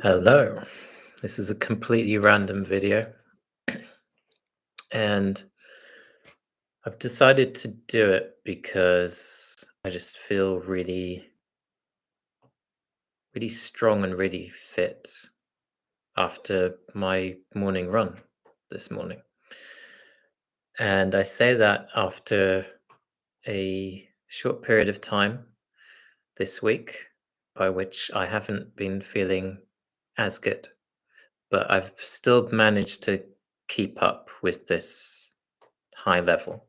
Hello. This is a completely random video, and I've decided to do it because I just feel really strong and really fit after my morning run this morning. And I say that after a short period of time this week, by which I haven't been feeling as good, but I've still managed to keep up with this high level.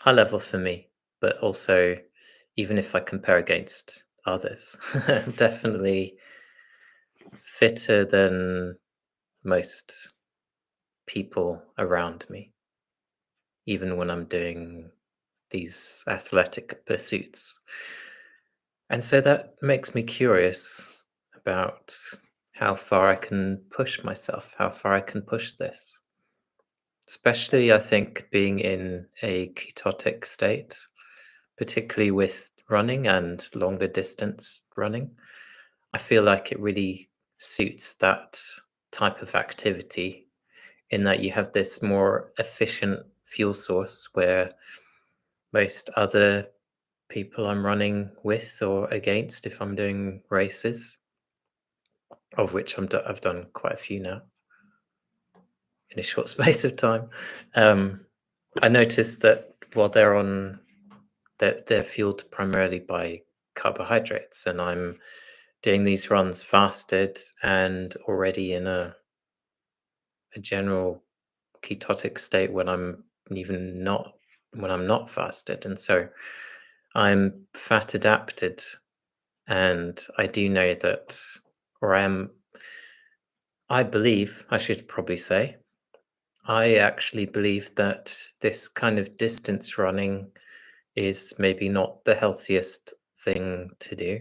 High level for me, but also even if I compare against others, definitely fitter than most people around me, even when I'm doing these athletic pursuits. And so that makes me curious about how far I can push myself, how far I can push this. Especially, I think, being in a ketotic state, particularly with running and longer distance running. I feel like it really suits that type of activity in that you have this more efficient fuel source where most other people I'm running with or against, if I'm doing races, of which I've done quite a few now in a short space of time. Um, I noticed that while they're fueled primarily by carbohydrates, and I'm doing these runs fasted and already in a general ketotic state when even not I'm not fasted. And so I'm fat adapted, and I do know that, or I believe, I should probably say, I actually believe that this kind of distance running is maybe not the healthiest thing to do.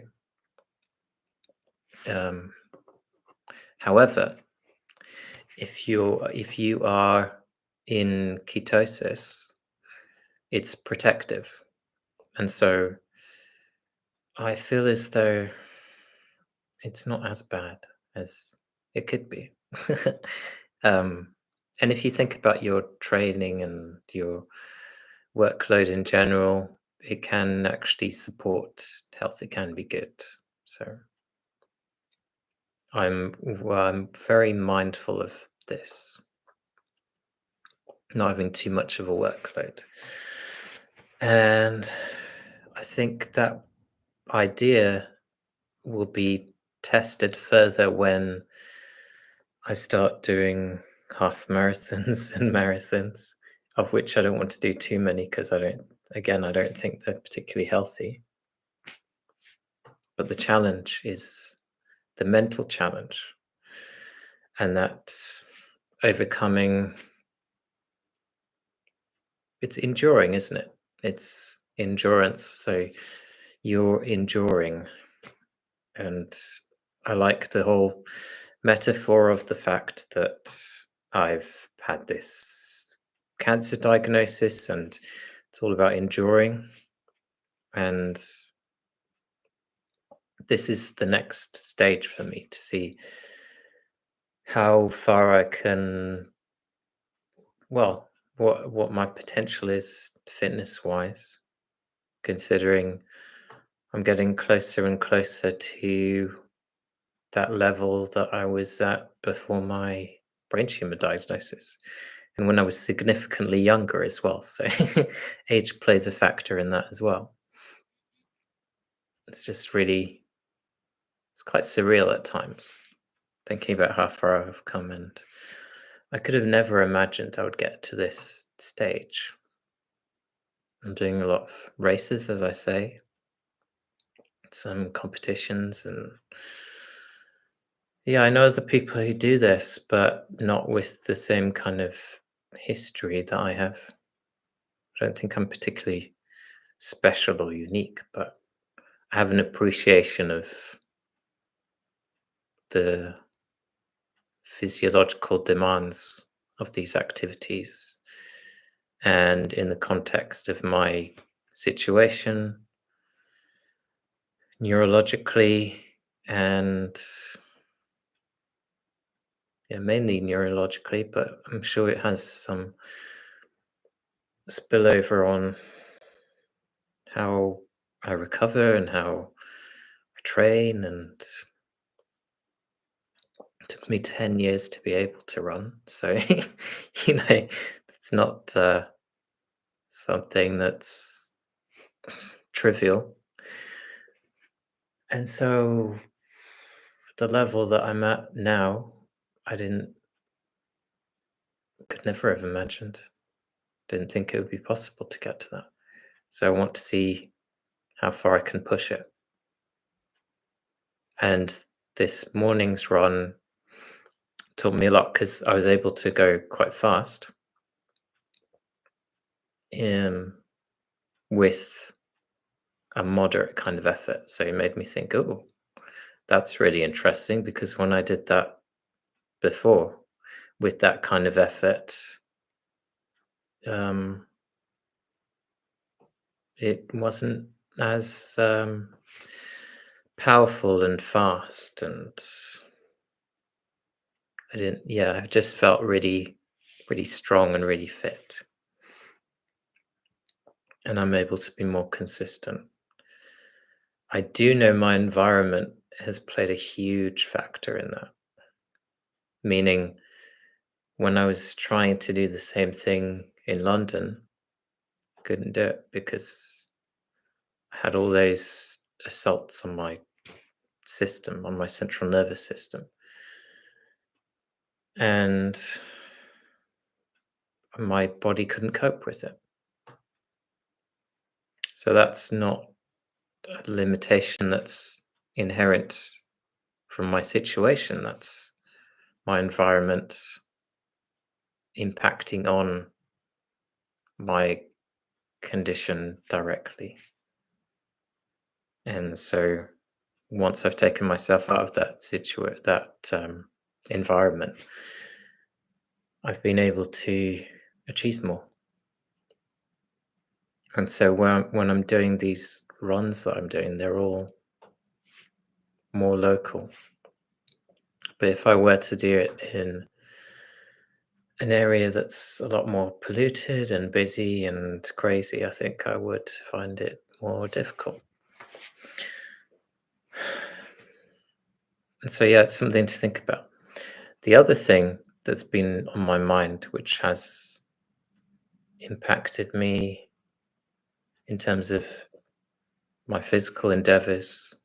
Um, However, if you are in ketosis, it's protective, and so I feel as though it's not as bad as it could be. um, and if you think about your training and your workload in general, it can actually support health. It can be good. So I'm very mindful of this, not having too much of a workload. And I think that idea will be tested further when I start doing half marathons and marathons, of which I don't want to do too many because I don't think they're particularly healthy. But the challenge is the mental challenge, and that's overcoming. It's enduring, isn't it? It's endurance. So you're enduring. And I like the whole metaphor of the fact that I've had this cancer diagnosis and it's all about enduring. And this is the next stage for me to see how far I can, well, what my potential is fitness wise, considering I'm getting closer and closer to that level that I was at before my brain tumor diagnosis, and when I was significantly younger as well. So age plays a factor in that as well. It's just really, it's quite surreal at times thinking about how far I've come, and I could have never imagined I would get to this stage. I'm doing a lot of races, as I say, some competitions, and yeah, I know other people who do this, but not with the same kind of history that I have. I don't think I'm particularly special or unique, but I have an appreciation of the physiological demands of these activities. And in the context of my situation, neurologically and yeah, mainly neurologically, but I'm sure it has some spillover on how I recover and how I train. And it took me 10 years to be able to run. So, it's not something that's trivial. And so, the level that I'm at now, I could never have imagined. Didn't think it would be possible to get to that. So, I want to see how far I can push it. And this morning's run taught me a lot because I was able to go quite fast um, with a moderate kind of effort. So it made me think, oh, that's really interesting because when I did that before with that kind of effort, um, it wasn't as powerful and fast. And I just felt really, really strong and really fit. And I'm able to be more consistent. I do know my environment has played a huge factor in that. Meaning, when I was trying to do the same thing in London, couldn't do it because I had all those assaults on my system, on my central nervous system. And my body couldn't cope with it. So that's not a limitation that's inherent from my situation. That's my environment impacting on my condition directly. And so once I've taken myself out of that environment, I've been able to achieve more. And so when I'm doing these runs that I'm doing, they're all more local. But if I were to do it in an area that's a lot more polluted and busy and crazy, I think I would find it more difficult. And so, yeah, it's something to think about. The other thing that's been on my mind, which has impacted me in terms of my physical endeavors,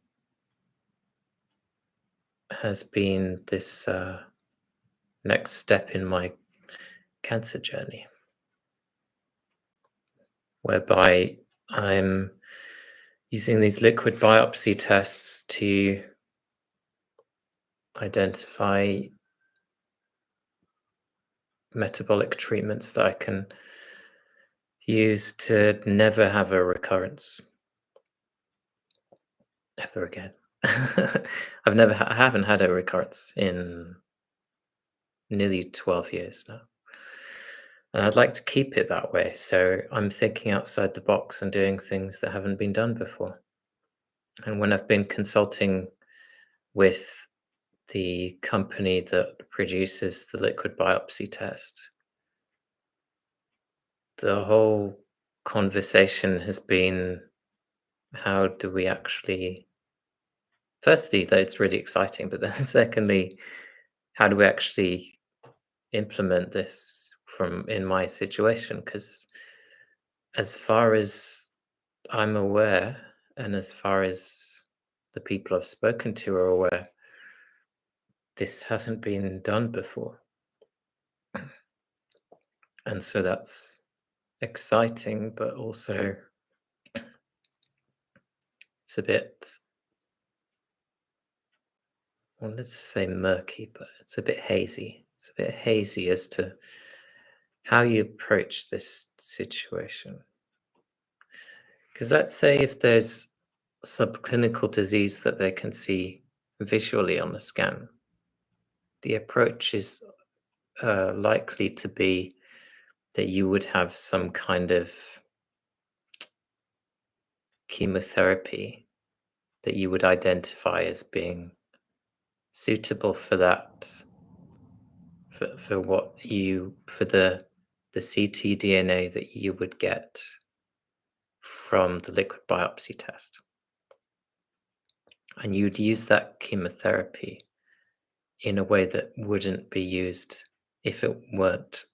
has been this next step in my cancer journey, whereby I'm using these liquid biopsy tests to identify metabolic treatments that I can use to never have a recurrence ever again. I haven't had a recurrence in nearly 12 years now. And I'd like to keep it that way. So I'm thinking outside the box and doing things that haven't been done before. And when I've been consulting with the company that produces the liquid biopsy test, the whole conversation has been, how do we actually, firstly, that it's really exciting, but then secondly, how do we actually implement this from in my situation? Because as far as I'm aware, and as far as the people I've spoken to are aware, this hasn't been done before. And so that's exciting, but also it's a bit, I wanted to say murky, but it's a bit hazy. It's a bit hazy as to how you approach this situation. Because let's say if there's subclinical disease that they can see visually on the scan, the approach is likely to be that you would have some kind of chemotherapy that you would identify as being suitable for that for what you for the ctDNA that you would get from the liquid biopsy test. And you'd use that chemotherapy in a way that wouldn't be used if it weren't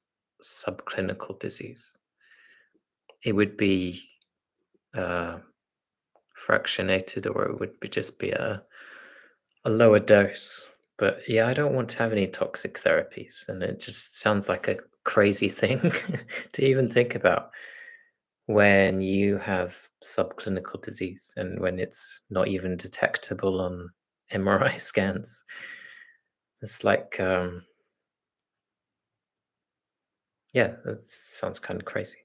subclinical disease. It would be uh, fractionated, or it would just be a lower dose. But yeah, I don't want to have any toxic therapies, and it just sounds like a crazy thing to even think about when you have subclinical disease and when it's not even detectable on MRI scans. It's like, yeah, that sounds kind of crazy.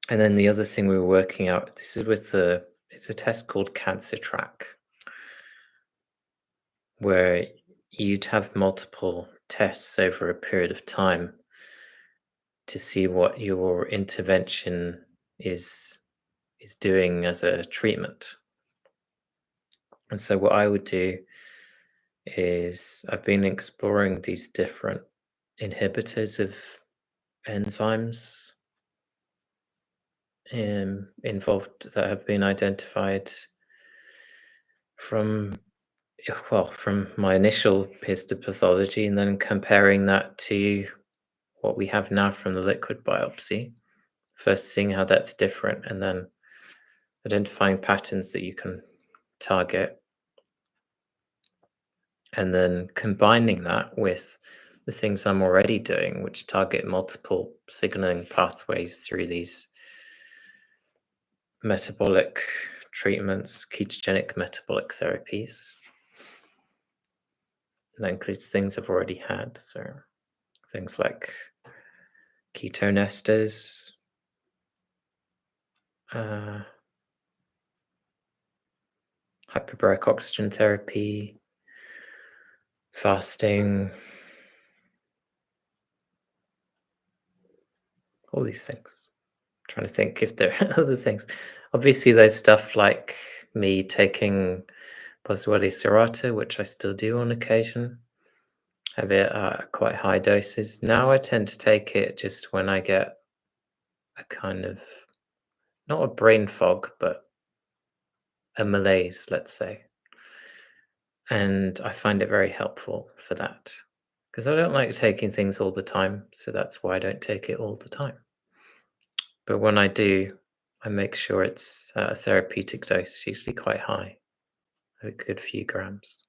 And then the other thing we were working out, this is with it's a test called Cancer Track, where you'd have multiple tests over a period of time to see what your intervention is doing as a treatment. And so what I would do is I've been exploring these different inhibitors of enzymes involved that have been identified from from my initial histopathology, and then comparing that to what we have now from the liquid biopsy. First, seeing how that's different, and then identifying patterns that you can target, and then combining that with the things I'm already doing, which target multiple signaling pathways through these metabolic treatments, ketogenic metabolic therapies. And that includes things I've already had. So things like ketone esters, hyperbaric oxygen therapy, fasting, all these things. I'm trying to think if there are other things. Obviously, there's stuff like me taking Boswellia serrata, which I still do on occasion. Have it at quite high doses. Now I tend to take it just when I get a kind of, not a brain fog, but a malaise, let's say. And I find it very helpful for that because I don't like taking things all the time. So that's why I don't take it all the time. But when I do, I make sure it's a therapeutic dose, usually quite high, a good few grams.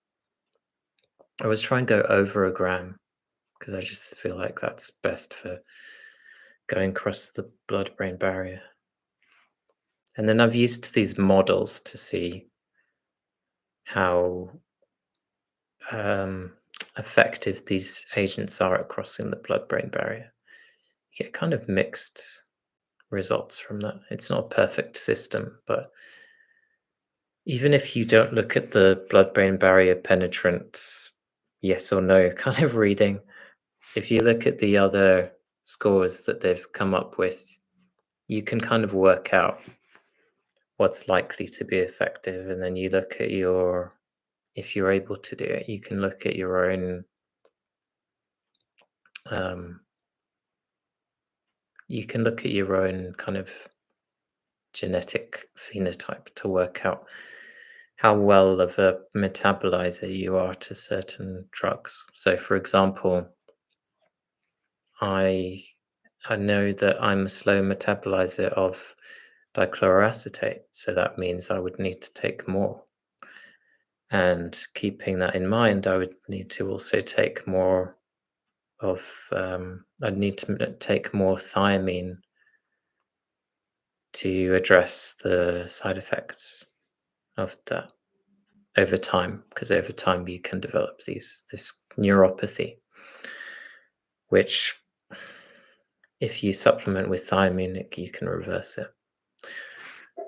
I always try and go over a gram because I just feel like that's best for going across the blood-brain barrier. And then I've used these models to see how effective these agents are at crossing the blood-brain barrier. You get kind of mixed results from that. It's not a perfect system, but even if you don't look at the blood-brain barrier penetrance, yes or no kind of reading, if you look at the other scores that they've come up with, you can kind of work out what's likely to be effective. And then you look at if you're able to do it, you can look at your own, kind of genetic phenotype to work out how well of a metabolizer you are to certain drugs. So, for example, I know that I'm a slow metabolizer of dichloroacetate, so that means I would need to take more. And keeping that in mind, I would need to also take more I'd need to take more thiamine to address the side effects of that over time, because over time you can develop this neuropathy, which if you supplement with thiamine, you can reverse it.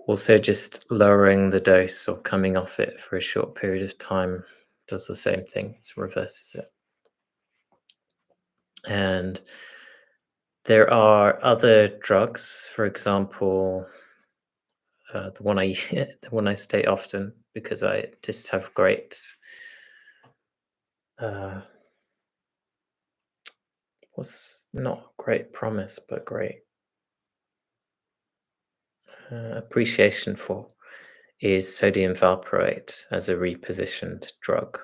Also, just lowering the dose or coming off it for a short period of time does the same thing. It reverses it. And there are other drugs, for example, the one I the one I state often because I just have great was not great promise, but great appreciation for is sodium valproate as a repositioned drug.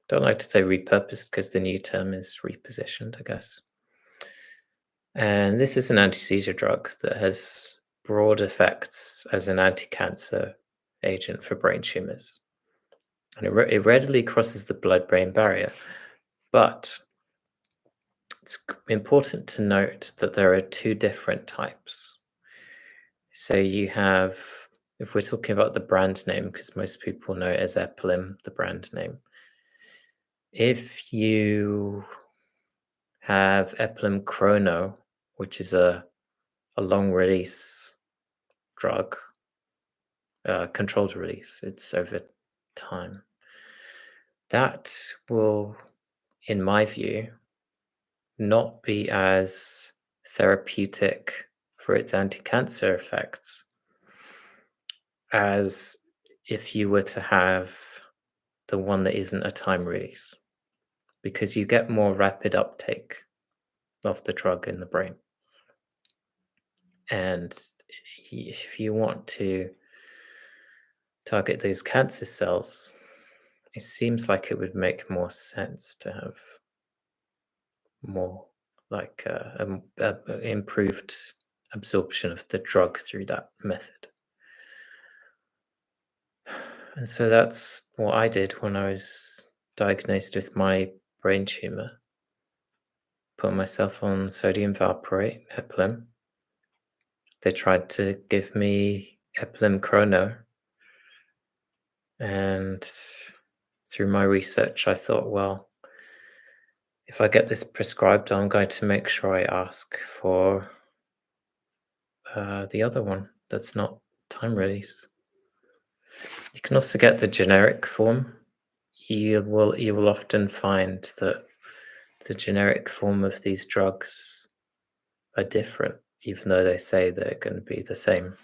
Don't like to say repurposed because the new term is repositioned, I guess. And this is an anti-seizure drug that has broad effects as an anti-cancer agent for brain tumors. And it readily crosses the blood-brain barrier. But it's important to note that there are two different types. So you have, if we're talking about the brand name, because most people know it as Epilim, the brand name. If you have Epilim Chrono, which is a long release drug, controlled release, it's over time. That will, in my view, not be as therapeutic for its anti-cancer effects as if you were to have the one that isn't a time release, because you get more rapid uptake of the drug in the brain. And if you want to target those cancer cells, it seems like it would make more sense to have more like improved absorption of the drug through that method. And so that's what I did when I was diagnosed with my brain tumor. Put myself on sodium valproate, Epilim. They tried to give me Epilim Chrono. And through my research, I thought, well, if I get this prescribed, I'm going to make sure I ask for the other one that's not time release. You can also get the generic form. You will often find that the generic form of these drugs are different, even though they say they're going to be the same.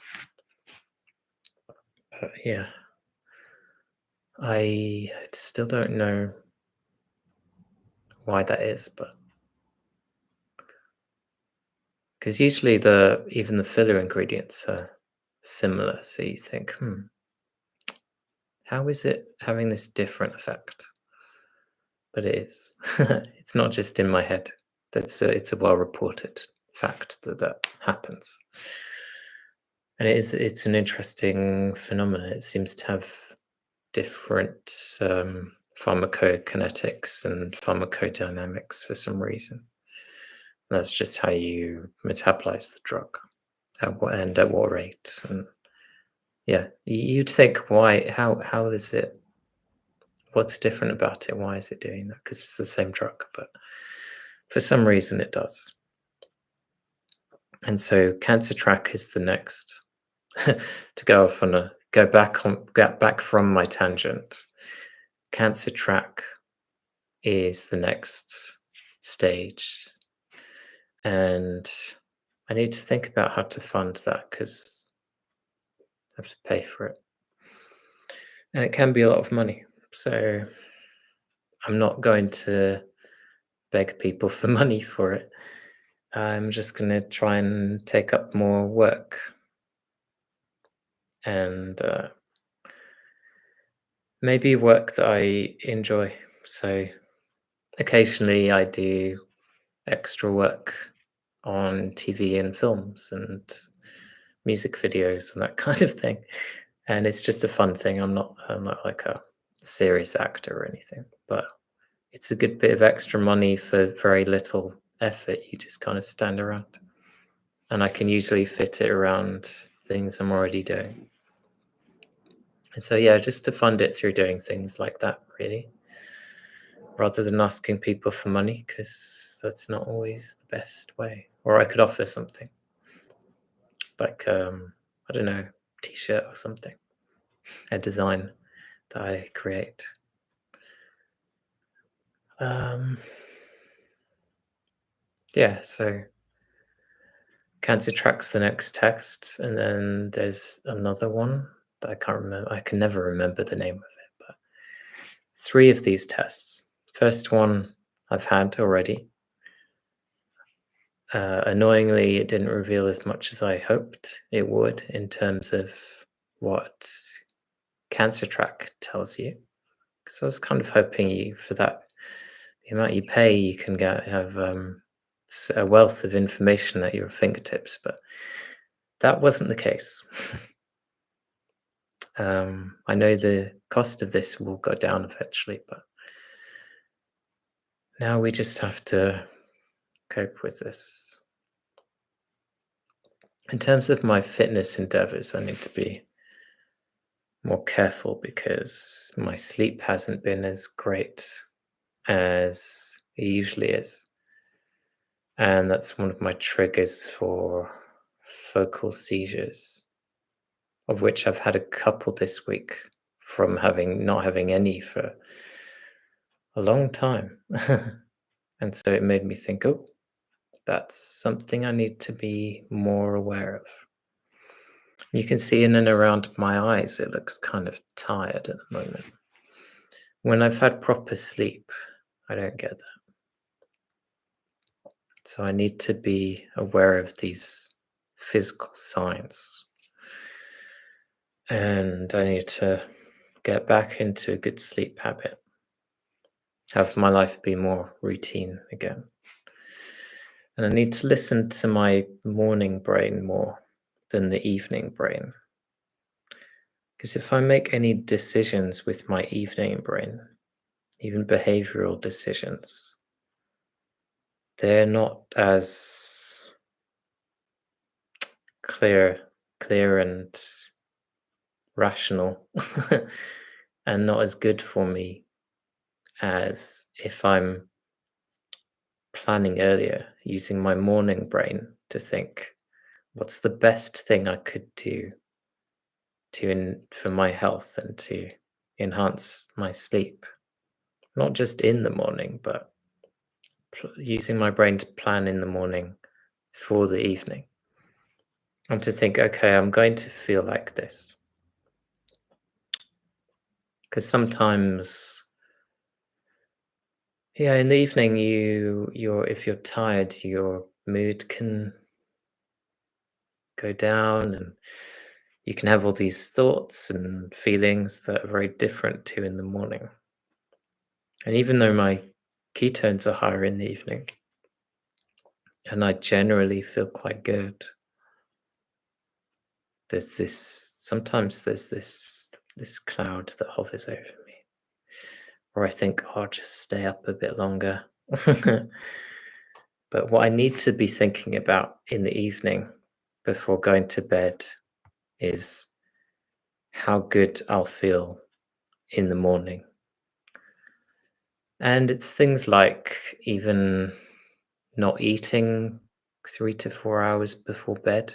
But yeah, I still don't know why that is, but because usually even the filler ingredients are similar, so you think, how is it having this different effect? But it is. It's not just in my head. It's a well-reported fact that happens. And it's an interesting phenomenon. It seems to have different pharmacokinetics and pharmacodynamics for some reason. And that's just how you metabolize the drug and at what rate. And yeah, you'd think, why? How is it? What's different about it? Why is it doing that? Because it's the same drug, but for some reason it does. And so Cancer Track is the next to go off on get back from my tangent. Cancer Track is the next stage, and I need to think about how to fund that because I have to pay for it, and it can be a lot of money. So I'm not going to beg people for money for it. I'm just going to try and take up more work and maybe work that I enjoy. So occasionally I do extra work on TV and films and music videos and that kind of thing. And it's just a fun thing. I'm not like a serious actor or anything, but it's a good bit of extra money for very little effort. You just kind of stand around. And I can usually fit it around things I'm already doing. And so, yeah, just to fund it through doing things like that, really, rather than asking people for money, because that's not always the best way. Or I could offer something like, I don't know, t-shirt or something, a design that I create. Yeah, so Cancer Track's the next text, and then there's another one that I can't remember. I can never remember the name of it, but 3 of these tests. First one I've had already. Annoyingly, it didn't reveal as much as I hoped it would in terms of what Cancer Track tells you. Because I was kind of hoping you for that the amount you pay, you can have a wealth of information at your fingertips, but that wasn't the case. I know the cost of this will go down eventually, but now we just have to cope with this. In terms of my fitness endeavors, I need to be more careful because my sleep hasn't been as great as it usually is. And that's one of my triggers for focal seizures, of which I've had a couple this week from not having any for a long time. And so it made me think, oh, that's something I need to be more aware of. You can see in and around my eyes, it looks kind of tired at the moment. When I've had proper sleep, I don't get that. So I need to be aware of these physical signs. And I need to get back into a good sleep habit. Have my life be more routine again. And I need to listen to my morning brain more than the evening brain. Because if I make any decisions with my evening brain, even behavioral decisions, they're not as clear and rational and not as good for me as if I'm planning earlier, using my morning brain to think, what's the best thing I could do for my health and to enhance my sleep? Not just in the morning, but using my brain to plan in the morning for the evening. And to think, okay, I'm going to feel like this. Because sometimes, yeah, in the evening, if you're tired, your mood can go down, and you can have all these thoughts and feelings that are very different to in the morning. And even though my ketones are higher in the evening, and I generally feel quite good, sometimes there's this cloud that hovers over me, where I think, oh, I'll just stay up a bit longer. But what I need to be thinking about in the evening before going to bed is how good I'll feel in the morning. And it's things like even not eating 3 to 4 hours before bed.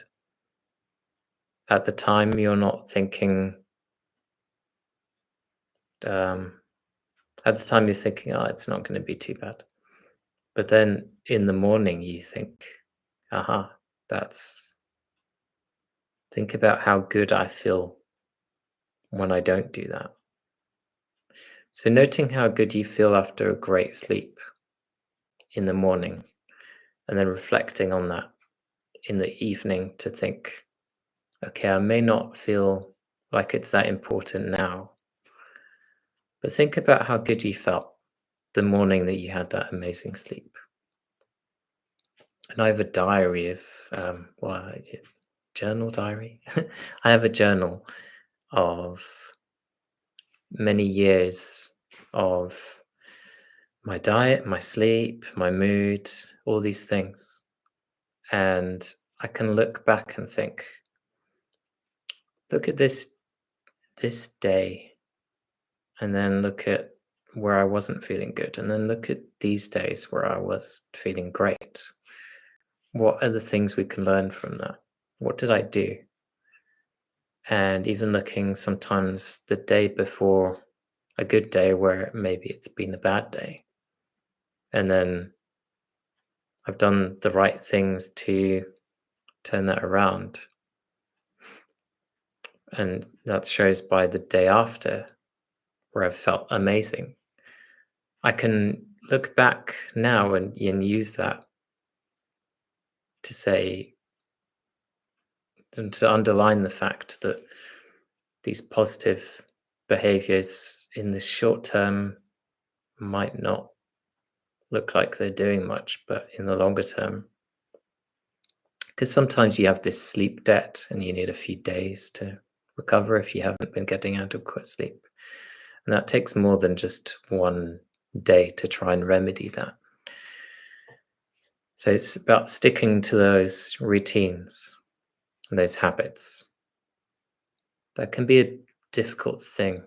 At the time, you're not thinking, at the time, you're thinking, oh, it's not going to be too bad. But then in the morning, you think, aha, think about how good I feel when I don't do that. So noting how good you feel after a great sleep in the morning, and then reflecting on that in the evening to think, okay, I may not feel like it's that important now, but think about how good you felt the morning that you had that amazing sleep. And I have a diary of, journal diary. I have a journal of many years of my diet, my sleep, my mood, all these things. And I can look back and think, look at this day, and then look at where I wasn't feeling good, and then look at these days where I was feeling great. What are the things we can learn from that? What did I do? And even looking sometimes the day before a good day where maybe it's been a bad day, and then I've done the right things to turn that around. And that shows by the day after where I've felt amazing. I can look back now and use that to say and to underline the fact that these positive behaviors in the short term might not look like they're doing much, but in the longer term, because sometimes you have this sleep debt and you need a few days to recover if you haven't been getting adequate sleep. And that takes more than just one day to try and remedy that. So it's about sticking to those routines and those habits. That can be a difficult thing.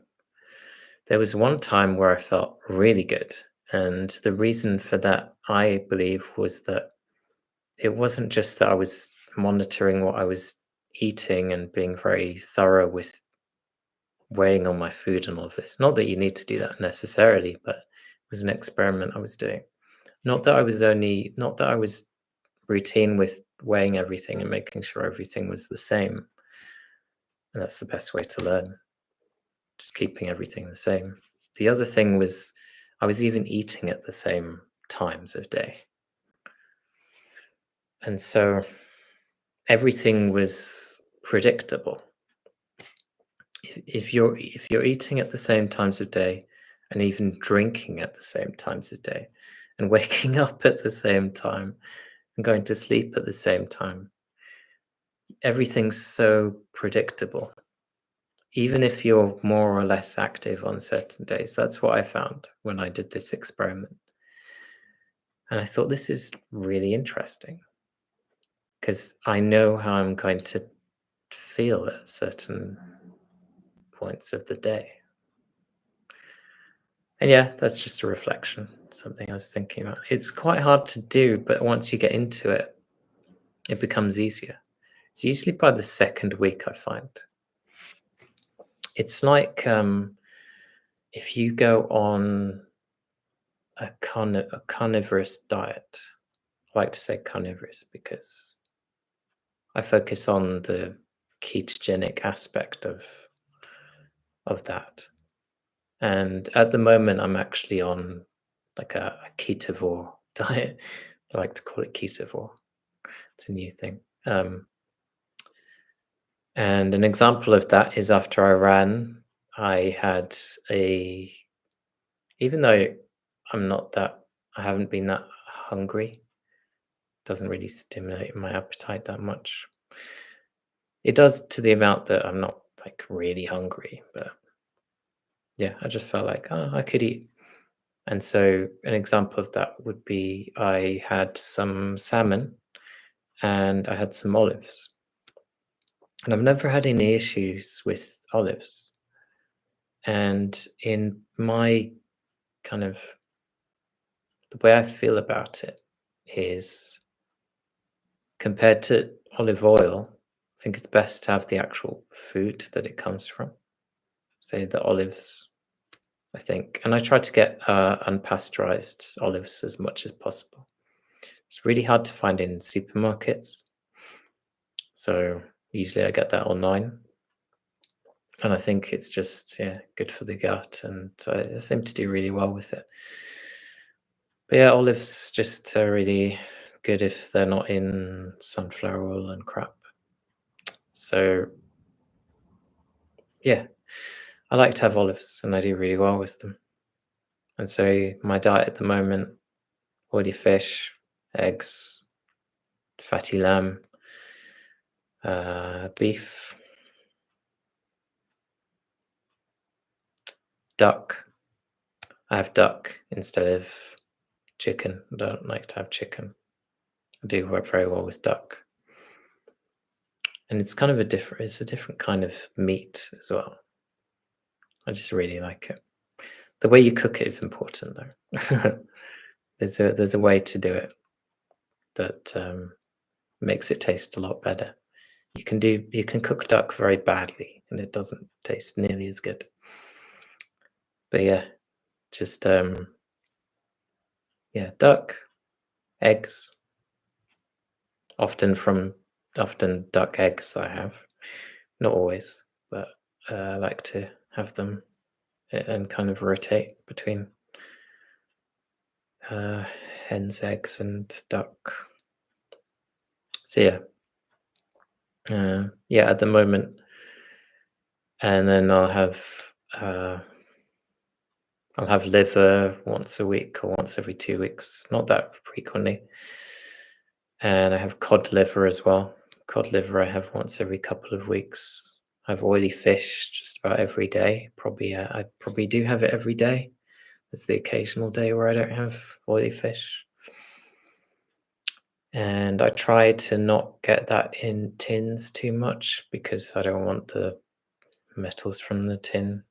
There was one time where I felt really good. And the reason for that, I believe, was that it wasn't just that I was monitoring what I was eating and being very thorough with weighing on my food and all of this. Not that you need to do that necessarily, but it was an experiment I was doing. Not that I was routine with weighing everything and making sure everything was the same. And that's the best way to learn, just keeping everything the same. The other thing was I was even eating at the same times of day. And so everything was predictable. If you're eating at the same times of day and even drinking at the same times of day and waking up at the same time and going to sleep at the same time, everything's so predictable. Even if you're more or less active on certain days. That's what I found when I did this experiment. And I thought this is really interesting because I know how I'm going to feel at certain points of the day. And yeah, that's just a reflection, something I was thinking about. It's quite hard to do, but once you get into it, it becomes easier. It's usually by the second week, I find. It's like if you go on a carnivorous diet. I like to say carnivorous because I focus on the ketogenic aspect of that. And at the moment, I'm actually on like a ketovore diet. I like to call it ketovore. It's a new thing. And an example of that is after I ran, I had even though I haven't been that hungry, doesn't really stimulate my appetite that much. It does to the amount that I'm not like really hungry, but yeah, I just felt like, oh, I could eat. And so an example of that would be I had some salmon and I had some olives. And I've never had any issues with olives. And in my kind of the way I feel about it is compared to olive oil, I think it's best to have the actual food that it comes from. Say the olives, I think, and I try to get unpasteurized olives as much as possible. It's really hard to find in supermarkets, so usually I get that online, and I think it's just good for the gut, and I seem to do really well with it. But yeah, olives just are really good if they're not in sunflower oil and crap. So yeah, I like to have olives, and I do really well with them. And so my diet at the moment: oily fish, eggs, fatty lamb, beef, duck. I have duck instead of chicken. I don't like to have chicken. I do work very well with duck. And it's kind of it's a different kind of meat as well. I just really like it. The way you cook it is important though. There's a way to do it that makes it taste a lot better. You can cook duck very badly and it doesn't taste nearly as good. But yeah, just duck, eggs, often duck eggs I have. Not always, but I like to have them and kind of rotate between hen's eggs and duck. So yeah, at the moment, and then uh, I'll have liver once a week or once every 2 weeks, not that frequently. And I have cod liver as well. Cod liver I have once every couple of weeks. I have oily fish just about every day. Probably, I probably do have it every day. There's the occasional day where I don't have oily fish. And I try to not get that in tins too much because I don't want the metals from the tin.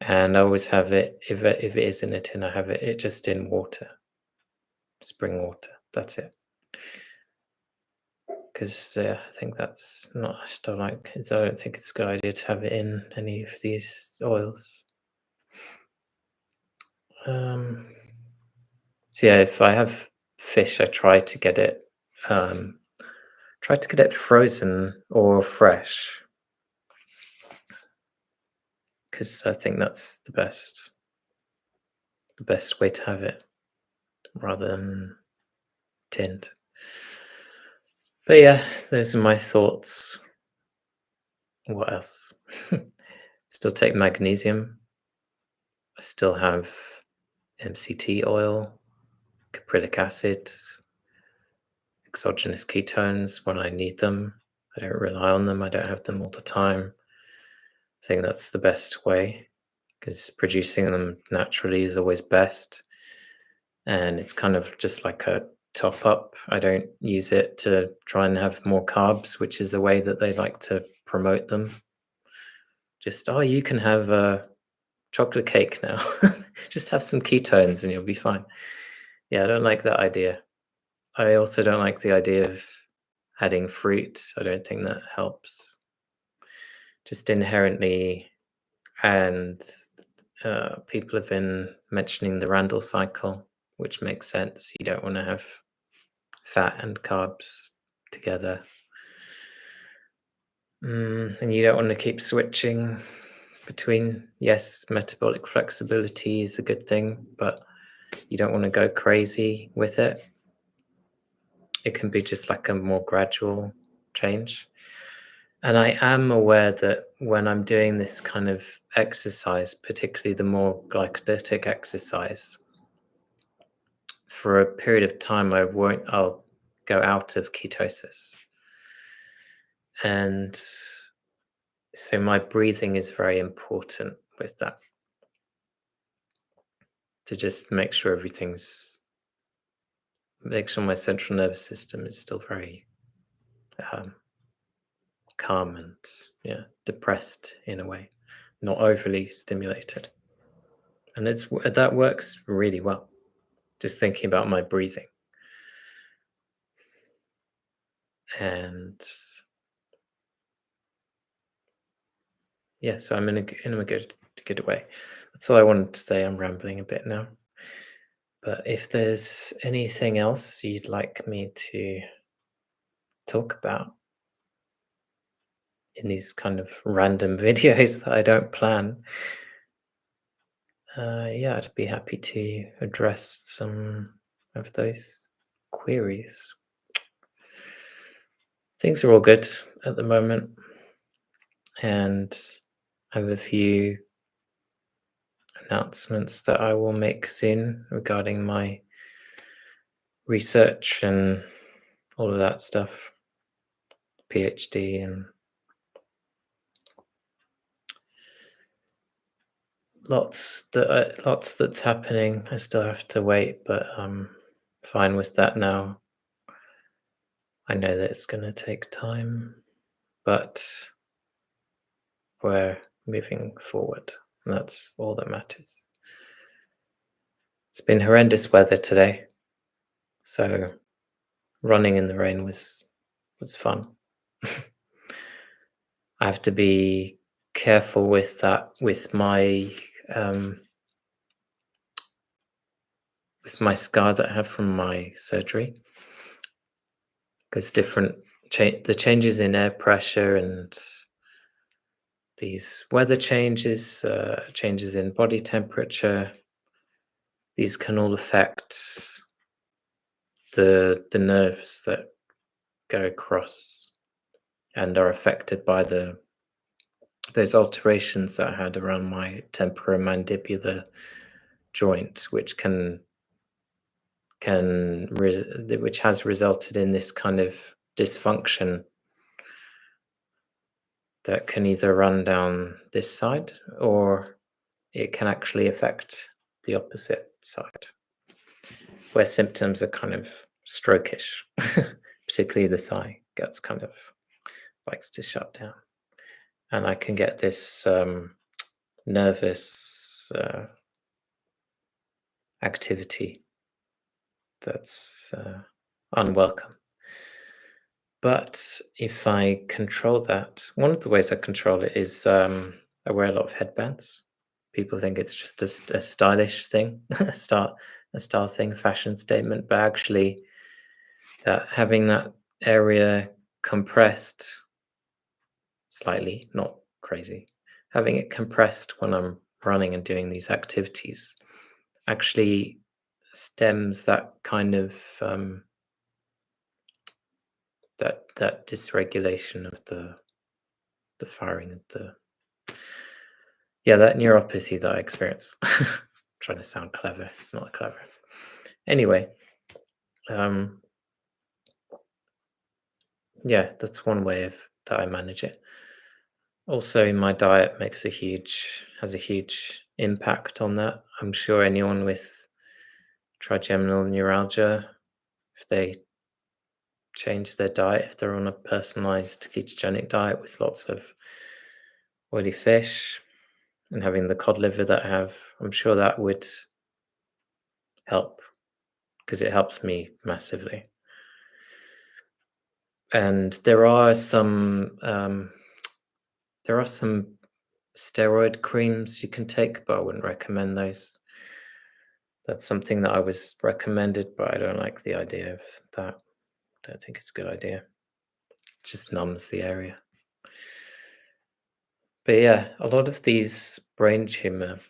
And I always have it, if it is in a tin, I have it just in water, spring water. That's it. Because I think that's not, I still like, I don't think it's a good idea to have it in any of these oils. So yeah, if I have fish, I try to get it frozen or fresh, because I think that's the best way to have it rather than tinned. But yeah, those are my thoughts. What else? Still take magnesium. I still have MCT oil, caprylic acid, exogenous ketones when I need them. I don't rely on them. I don't have them all the time. I think that's the best way because producing them naturally is always best. And it's kind of just like a top up. I don't use it to try and have more carbs, which is a way that they like to promote them. Just, oh, you can have a chocolate cake now. Just have some ketones and you'll be fine. Yeah, I don't like that idea. I also don't like the idea of adding fruit. I don't think that helps. Just inherently, and people have been mentioning the Randall cycle, which makes sense. You don't want to have fat and carbs together. And you don't want to keep switching between, yes, metabolic flexibility is a good thing, but you don't want to go crazy with it. It can be just like a more gradual change. And I am aware that when I'm doing this kind of exercise, particularly the more glycolytic exercise, for a period of time, I'll go out of ketosis. And so my breathing is very important with that, to just make sure make sure my central nervous system is still very calm and depressed in a way, not overly stimulated. And that works really well. Just thinking about my breathing. And yeah, so I'm in a good way. That's all I wanted to say. I'm rambling a bit now. But if there's anything else you'd like me to talk about in these kind of random videos that I don't plan, yeah, I'd be happy to address some of those queries. Things are all good at the moment, and I have a few announcements that I will make soon regarding my research and all of that stuff, PhD, and lots that's happening. I still have to wait, but I'm fine with that now. I know that it's going to take time, but we're moving forward, and that's all that matters. It's been horrendous weather today, so running in the rain was fun. I have to be careful with that, with my scar that I have from my surgery, because the changes in air pressure and these weather changes, changes in body temperature, these can all affect the nerves that go across and are affected by those alterations that I had around my temporomandibular joint, which which has resulted in this kind of dysfunction that can either run down this side or it can actually affect the opposite side, where symptoms are kind of strokish, particularly the thigh gets kind of likes to shut down. And I can get this nervous activity that's unwelcome. But if I control that, one of the ways I control it is I wear a lot of headbands. People think it's just a stylish thing, a style thing, fashion statement. But actually, that having that area compressed slightly, not crazy, having it compressed when I'm running and doing these activities actually stems that kind of that dysregulation of the firing of that neuropathy that I experience. Trying to sound clever, it's not clever. Anyway, that's one way that I manage it. Also, my diet has a huge impact on that. I'm sure anyone with trigeminal neuralgia, if they change their diet, if they're on a personalized ketogenic diet with lots of oily fish and having the cod liver that I have, I'm sure that would help because it helps me massively. And there are some steroid creams you can take, but I wouldn't recommend those. That's something that I was recommended, but I don't like the idea of that. I don't think it's a good idea. It just numbs the area. But yeah, a lot of these brain tumor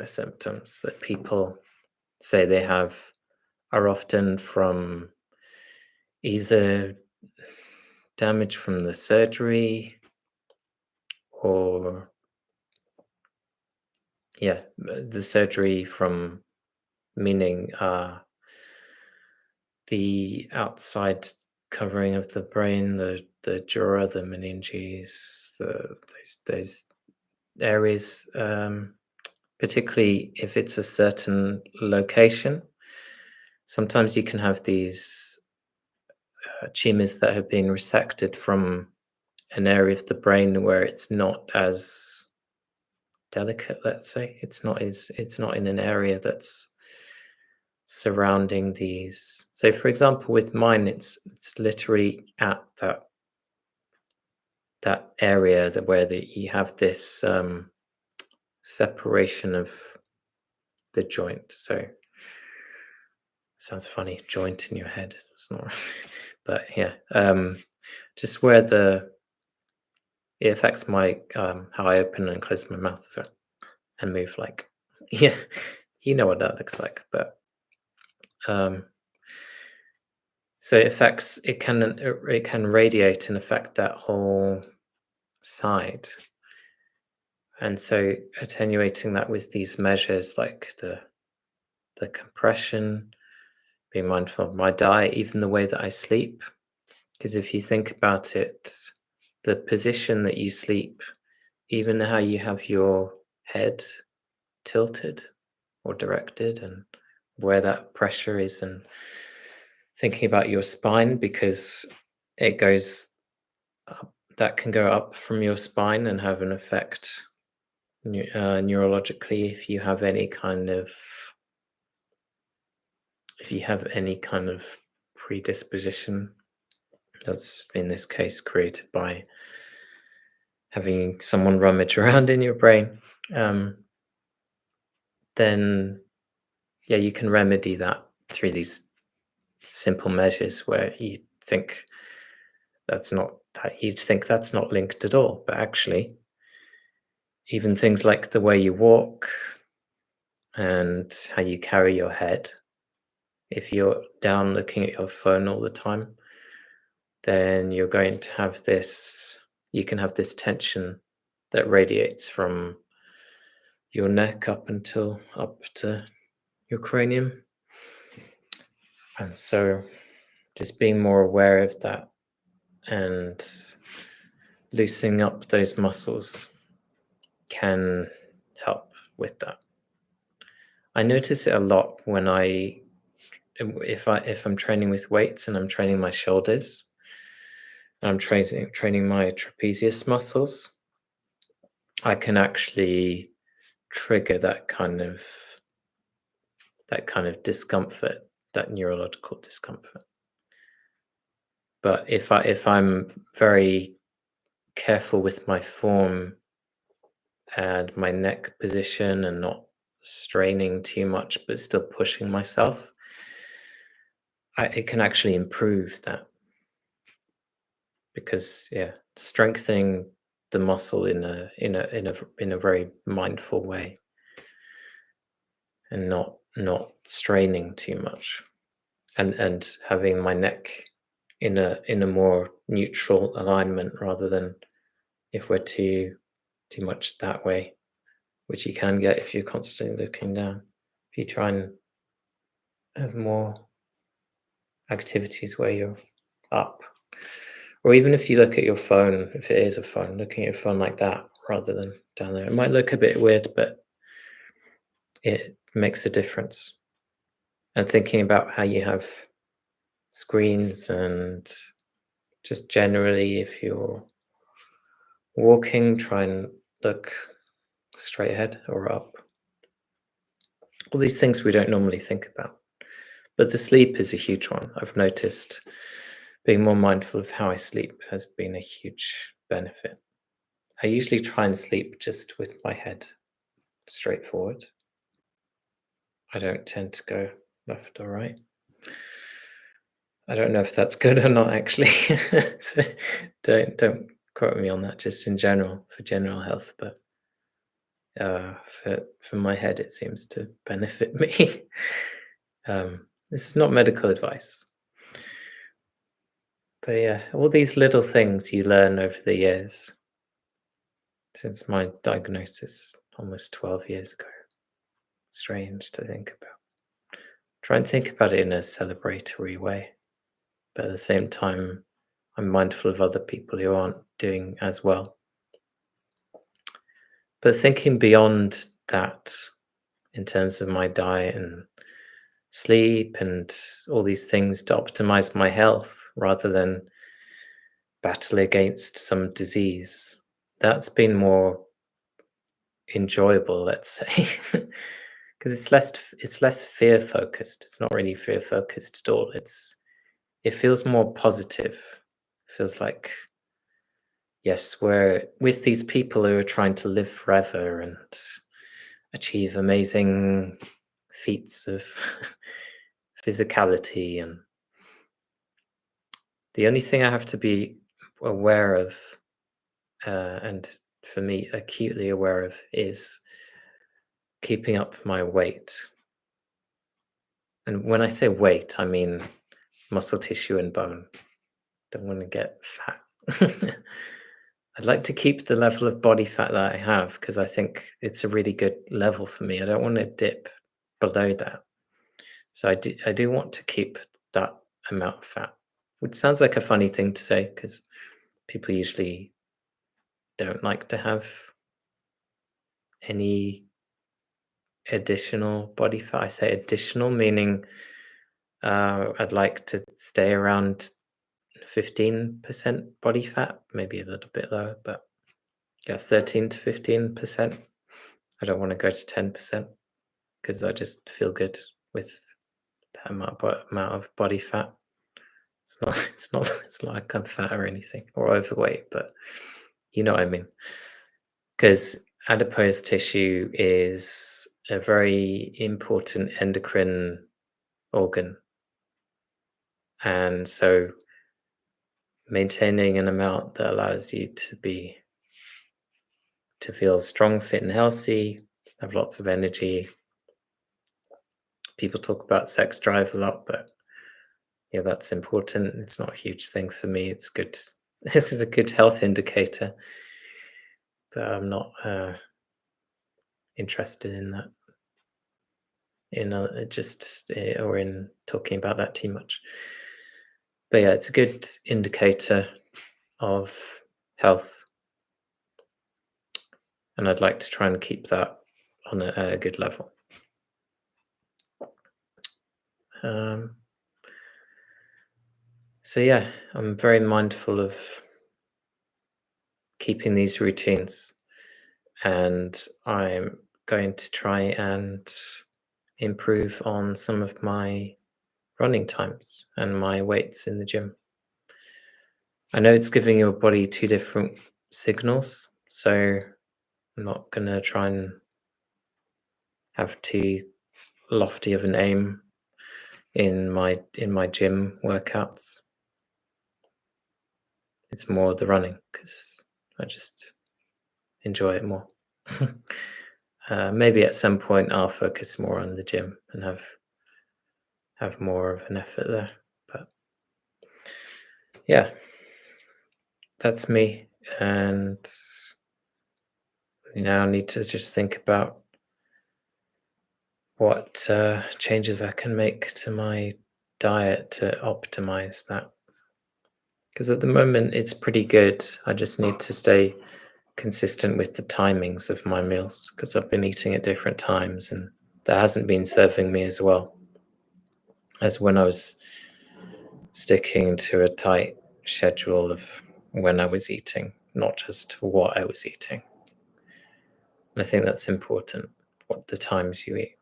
symptoms that people say they have are often from either damage from the surgery or the surgery from meaning the outside covering of the brain, the dura, the meninges, those areas, particularly if it's a certain location. Sometimes you can have these tumors that have been resected from an area of the brain where it's not as delicate, let's say. It's not in an area that's surrounding these. So for example, with mine, it's literally at that area where you have this separation of the joint. So sounds funny, joint in your head. It's not, but yeah, just where it affects my how I open and close my mouth and move, like you know what that looks like. But so it can radiate and affect that whole side. And so attenuating that with these measures like the compression, being mindful of my diet, even the way that I sleep. Because if you think about it, the position that you sleep, even how you have your head tilted or directed and where that pressure is, and thinking about your spine, because it goes up, that can go up from your spine and have an effect neurologically if you have any kind of predisposition that's in this case created by having someone rummage around in your brain, then you can remedy that through these simple measures where you'd think that's not linked at all, but actually even things like the way you walk and how you carry your head, if you're down looking at your phone all the time, then you're going to have this, you can have this tension that radiates from your neck up to your cranium. And so just being more aware of that and loosening up those muscles can help with that. I notice it a lot when if I'm training with weights and I'm training my shoulders and I'm training my trapezius muscles, I can actually trigger that kind of discomfort, that neurological discomfort. But if I'm very careful with my form and my neck position and not straining too much but still pushing myself, it can actually improve that, because strengthening the muscle in a very mindful way and not straining too much, and having my neck in a more neutral alignment, rather than if we're too much that way, which you can get if you're constantly looking down. If you try and have more activities where you're up, or even if you look at your phone, if it is a phone, looking at your phone like that rather than down there, it might look a bit weird, but it makes a difference. And thinking about how you have screens, and just generally, if you're walking, try and look straight ahead or up. All these things we don't normally think about. But the sleep is a huge one. I've noticed being more mindful of how I sleep has been a huge benefit. I usually try and sleep just with my head straight forward. I don't tend to go left or right. I don't know if that's good or not, actually. So don't quote me on that, just in general, for general health. But for my head, it seems to benefit me. This is not medical advice. But yeah, all these little things you learn over the years, since my diagnosis almost 12 years ago. Strange to think about. Try and think about it in a celebratory way, but at the same time, I'm mindful of other people who aren't doing as well. But thinking beyond that, in terms of my diet and sleep and all these things to optimize my health rather than battle against some disease, that's been more enjoyable, let's say. Because it's less fear focused. It's not really fear focused at all. It feels more positive. It feels like, yes, we're with these people who are trying to live forever and achieve amazing feats of physicality, and the only thing I have to be aware of, and for me acutely aware of, is keeping up my weight. And when I say weight, I mean muscle tissue and bone. Don't want to get fat. I'd like to keep the level of body fat that I have, because I think it's a really good level for me. I don't want to dip below that. So I do want to keep that amount of fat, which sounds like a funny thing to say, because people usually don't like to have any additional body fat. I say additional, meaning I'd like to stay around 15% body fat, maybe a little bit lower, but yeah, 13 to 15%. I don't want to go to 10%, because I just feel good with that amount of body fat. It's not like I'm fat or anything, or overweight, but you know what I mean. Because adipose tissue is a very important endocrine organ. And so maintaining an amount that allows you to feel strong, fit, and healthy, have lots of energy. People talk about sex drive a lot, but yeah, that's important. It's not a huge thing for me. It's good. This is a good health indicator, but I'm not interested in that. Just or in talking about that too much. But yeah, it's a good indicator of health, and I'd like to try and keep that on a good level. Um, so yeah, I'm very mindful of keeping these routines, and I'm going to try and improve on some of my running times and my weights in the gym. I know it's giving your body two different signals, so I'm not going to try and have too lofty of an aim in my gym workouts. It's more the running because I just enjoy it more. Maybe at some point I'll focus more on the gym and have more of an effort there. But yeah, that's me, and I need to just think about what changes I can make to my diet to optimize that. Because at the moment it's pretty good. I just need to stay consistent with the timings of my meals because I've been eating at different times and that hasn't been serving me as well as when I was sticking to a tight schedule of when I was eating, not just what I was eating. And I think that's important, what the times you eat.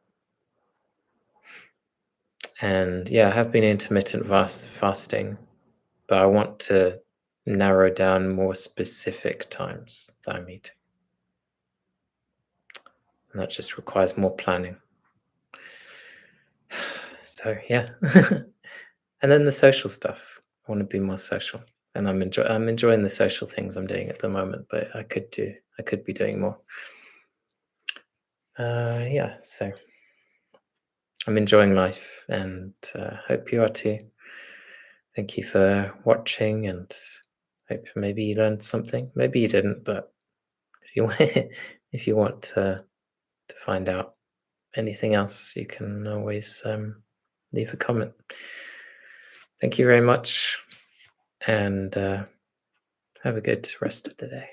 And yeah, I have been intermittent fasting, but I want to narrow down more specific times that I'm eating. And that just requires more planning. So yeah. And then the social stuff. I want to be more social. And I'm enjoying the social things I'm doing at the moment, but I could be doing more. Yeah, so I'm enjoying life and hope you are too. Thank you for watching and hope maybe you learned something. Maybe you didn't, but if you want, if you want to find out anything else, you can always leave a comment. Thank you very much, and have a good rest of the day.